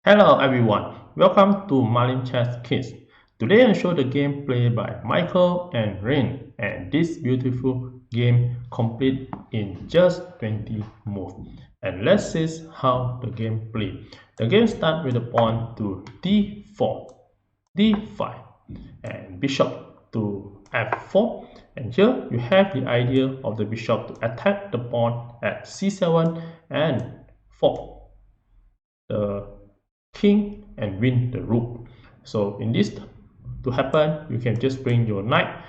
Hello everyone, welcome to Marlin Chess Kids. Today I show the game played by Michael and Rene, and this beautiful game complete in just 20 moves. And let's see how the game play. The game starts with a pawn to d4, d5, and bishop to f4. And here you have the idea of the bishop to attack the pawn at c7 and fork the king and win the rook. So in this to happen, you can just bring your knight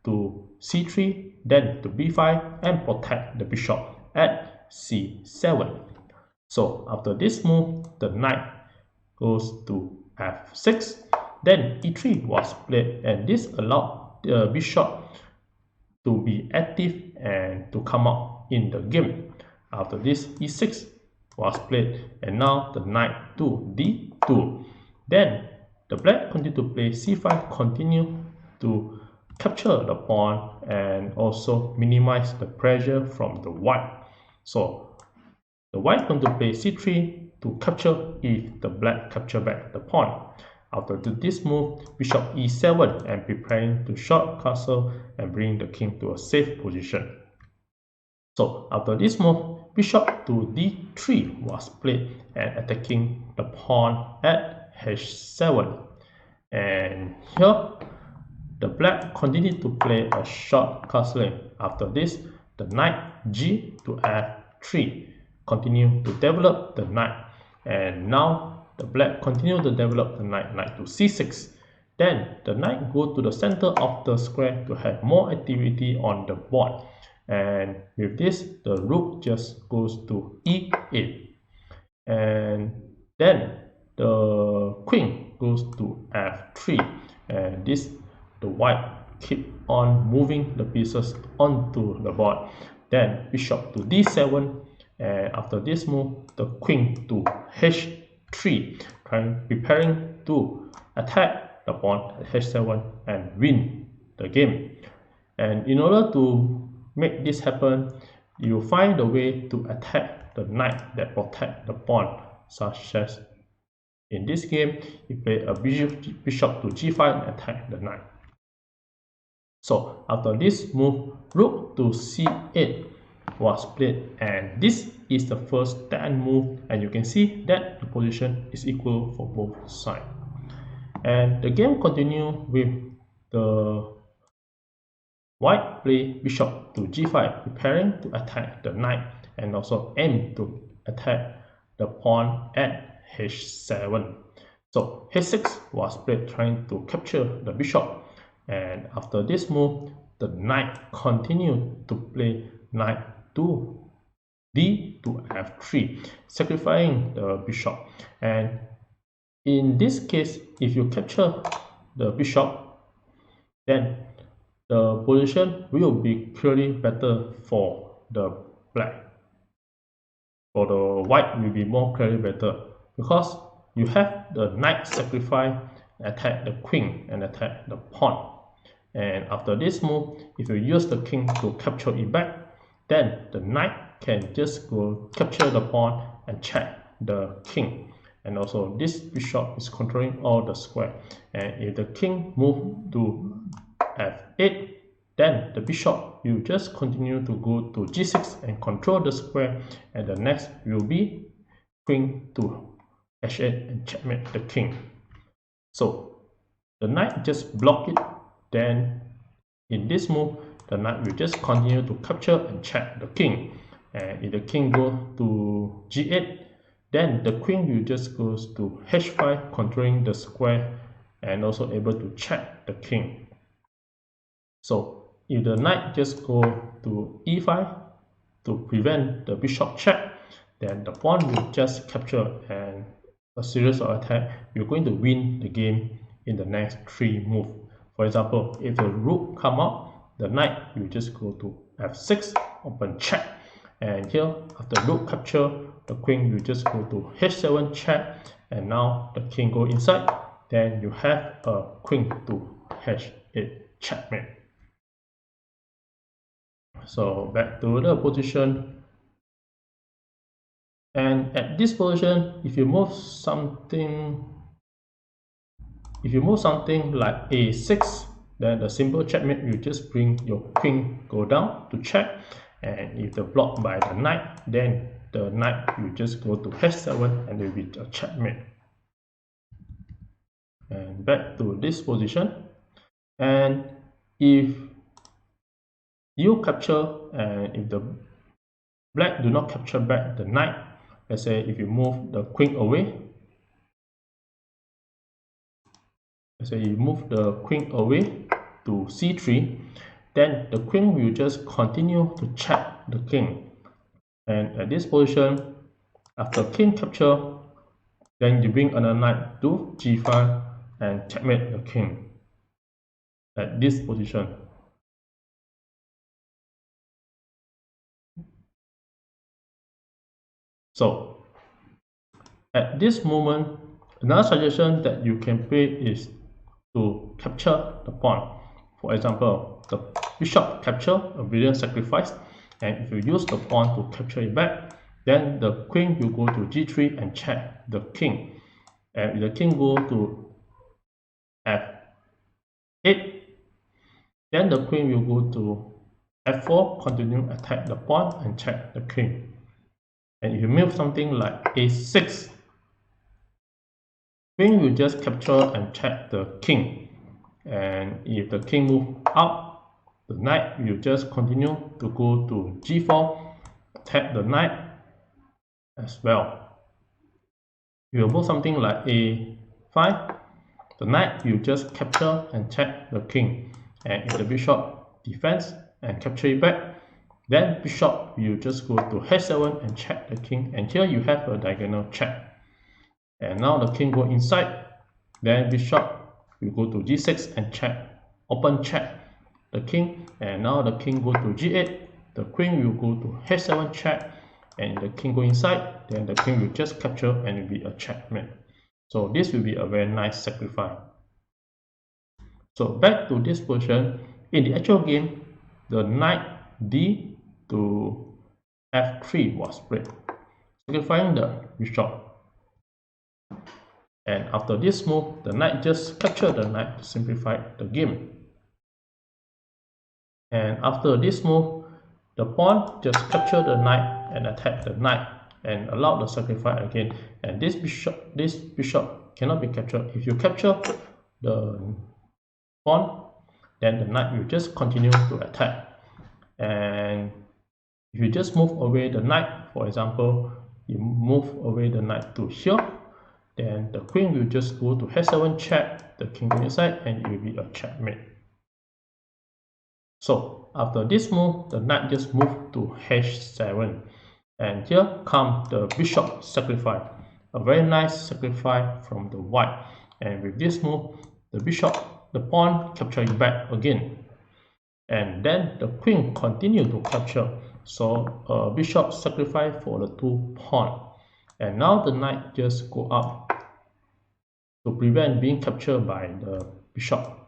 to c3, then to b5 and protect the bishop at c7. So after this move, the knight goes to f6, then e3 was played, and this allowed the bishop to be active and to come out in the game. After this, e6 was played, and now the knight to d2. Then the black continue to play c5, continue to capture the pawn and also minimize the pressure from the white. So the white going to play c3 to capture if the black capture back the pawn. After this move, bishop e7 and preparing to short castle and bring the king to a safe position. So after this move, bishop to d3 was played and attacking the pawn at h7. And here, the black continued to play a short castling. After this, the knight g to f3 continue to develop the knight. And now the black continue to develop the knight to c6. Then the knight go to the center of the square to have more activity on the board. And with this, the rook just goes to e8. And then the queen goes to f3. And this, the white keep on moving the pieces onto the board. Then bishop to d7. And after this move, the queen to h3, preparing to attack the pawn at h7 and win the game. And in order to make this happen, you find a way to attack the knight that protect the pawn, such as in this game, you play a bishop to g5 and attack the knight. So after this move, rook to c8 was played, and this is the first stand move, and you can see that the position is equal for both sides. And the game continue with the white play bishop to g5, preparing to attack the knight and also aim to attack the pawn at h7. So h6 was played, trying to capture the bishop. And after this move, the knight continued to play knight to d to f3, sacrificing the bishop. And in this case, if you capture the bishop, then the position will be clearly better for the black. For the white will be more clearly better, because you have the knight sacrifice, attack the queen and attack the pawn. And after this move, if you use the king to capture it back, then the knight can just go capture the pawn and check the king. And also this bishop is controlling all the square. And if the king move to f8, then the bishop will just continue to go to g6 and control the square. And the next will be queen to h8 and checkmate the king. So the knight just block it. Then in this move, the knight will just continue to capture and check the king. And if the king go to g8, then the queen will just goes to h5, controlling the square and also able to check the king. So if the knight just go to e5 to prevent the bishop check, then the pawn will just capture, and a series of attacks, you're going to win the game in the next 3 moves. For example, if the rook come out, the knight will just go to f6, open check. And here, after rook capture, the queen will just go to h7 check, and now the king go inside. Then you have a queen to h8 checkmate. So back to the position. And at this position, if you move something like a6, then the simple checkmate, you just bring your queen go down to check, and if the blocked by the knight, then the knight you just go to h7 and it will be a checkmate. And back to this position, and if you capture and if the black do not capture back the knight, let's say if you move the queen away, let's say you move the queen away to c3, then the queen will just continue to check the king. And at this position, after king capture, then you bring another knight to g5 and checkmate the king at this position. So at this moment, another suggestion that you can play is to capture the pawn. For example, the bishop capture a brilliant sacrifice, and if you use the pawn to capture it back, then the queen will go to g3 and check the king. And if the king go to f8, then the queen will go to f4, continue attack the pawn and check the king. And if you move something like a6, queen will just capture and check the king. And if the king move up, the knight will just continue to go to g4, attack the knight as well. If you move something like a5, the knight will just capture and check the king. And if the bishop defends and capture it back, then bishop will just go to h7 and check the king, and here you have a diagonal check. And now the king go inside, then bishop will go to g6 and check, open check the king, and now the king go to g8, the queen will go to h7 check, and the king go inside, then the king will just capture and it will be a checkmate. So this will be a very nice sacrifice. So back to this position, in the actual game, the knight d to f3 was played, sacrificing the bishop. And after this move, the knight just captured the knight to simplify the game. And after this move, the pawn just capture the knight and attack the knight and allow the sacrifice again. And this bishop cannot be captured. If you capture the pawn, then the knight will just continue to attack. And if you just move away the knight, for example, you move away the knight to here, then the queen will just go to h7 check, the king go inside, and it will be a checkmate. So after this move, the knight just moved to h7, and here comes the bishop sacrifice, a very nice sacrifice from the white. And with this move, the pawn capturing back again, and then the queen continue to capture. So bishop sacrifice for the two pawn, and now the knight just go up to prevent being captured by the bishop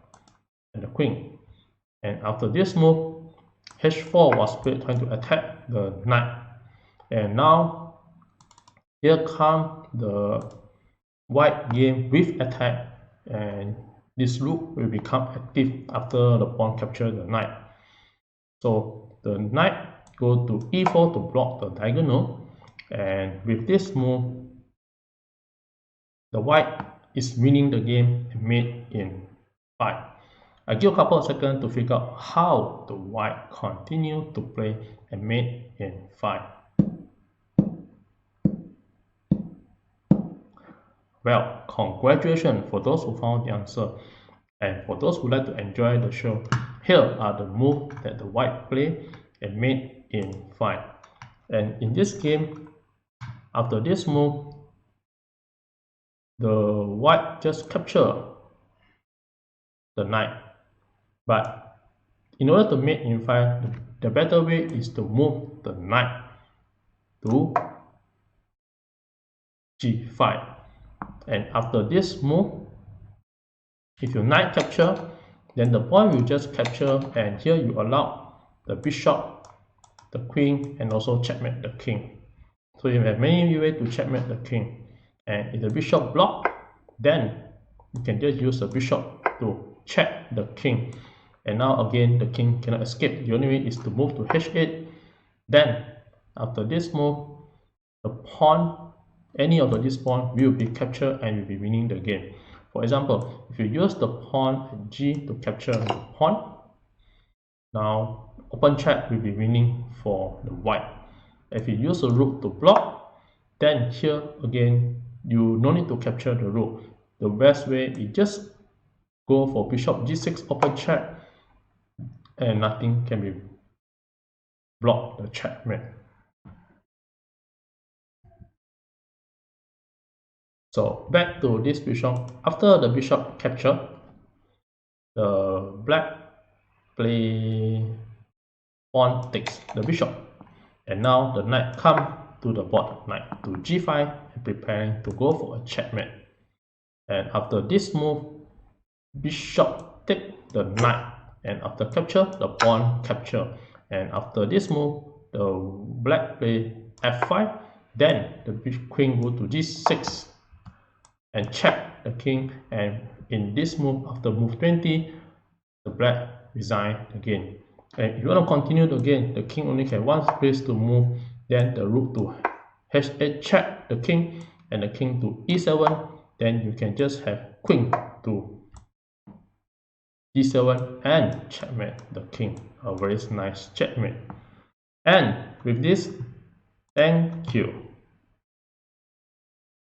and the queen. And after this move, h4 was played trying to attack the knight. And now here comes the white game with attack, and this rook will become active after the pawn captures the knight. So the knight go to e4 to block the diagonal, and with this move, the white is winning the game and mate in 5. I give a couple of seconds to figure out how the white continue to play and mate in 5. Well, congratulations for those who found the answer. And for those who like to enjoy the show, here are the moves that the white play and mate in 5. And in this game, after this move, the white just capture the knight. But in order to mate in 5, the better way is to move the knight to g5. And after this move, if your knight capture, then the pawn will just capture, and here you allow the bishop, the queen, and also checkmate the king. So you have many ways to checkmate the king. And if the bishop block, then you can just use the bishop to check the king. And now again the king cannot escape. The only way is to move to h8. Then after this move, the pawn, any of this pawn will be captured and will be winning the game. For example, if you use the pawn at g to capture the pawn, now open check will be winning for the white. If you use the rook to block, then here again you no need to capture the rook. The best way is just go for bishop g6 open check, and nothing can be blocked the checkmate. So back to this bishop. After the bishop capture, the black play pawn takes the bishop, and now the knight come to the board, knight to g5, and preparing to go for a checkmate. And after this move, bishop take the knight, and after capture, the pawn capture. And after this move, the black play f5, then the queen go to g6 and check the king. And in this move, after move 20, the black resign again. And if you want to continue the game, the king only has one space to move, then the rook to h8 check the king, and the king to e7, then you can just have queen to d7 and checkmate the king. A very nice checkmate. And with this, thank you.